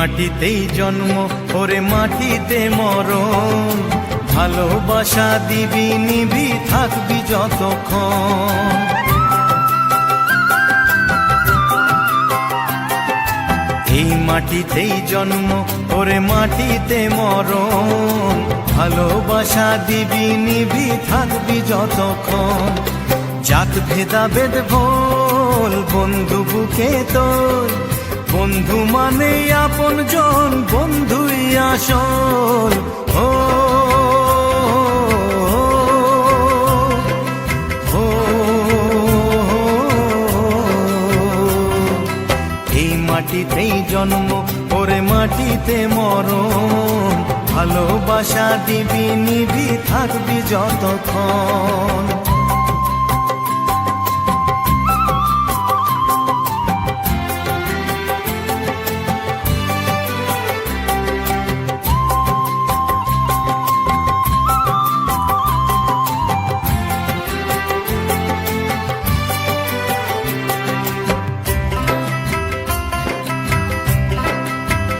মাটিতেই জন্ম ওরে মাটিতে মরণ, ভালোবাসা দিবি নিবি থাকবি যতক্ষণ। এই মাটিতেই জন্ম ওরে মাটিতে মরণ, ভালোবাসা দিবি নিবি থাকবি যতক্ষণ। জাত ভেদাভেদ ভোল বন্ধু বুকে তোর, বন্ধু মানে আপন জন, বন্ধুই আসল। ও এই মাটিতেই জন্ম ওরে মাটিতে মরণ, ভালোবাসা দিবি নিবি থাকবি যতক্ষণ।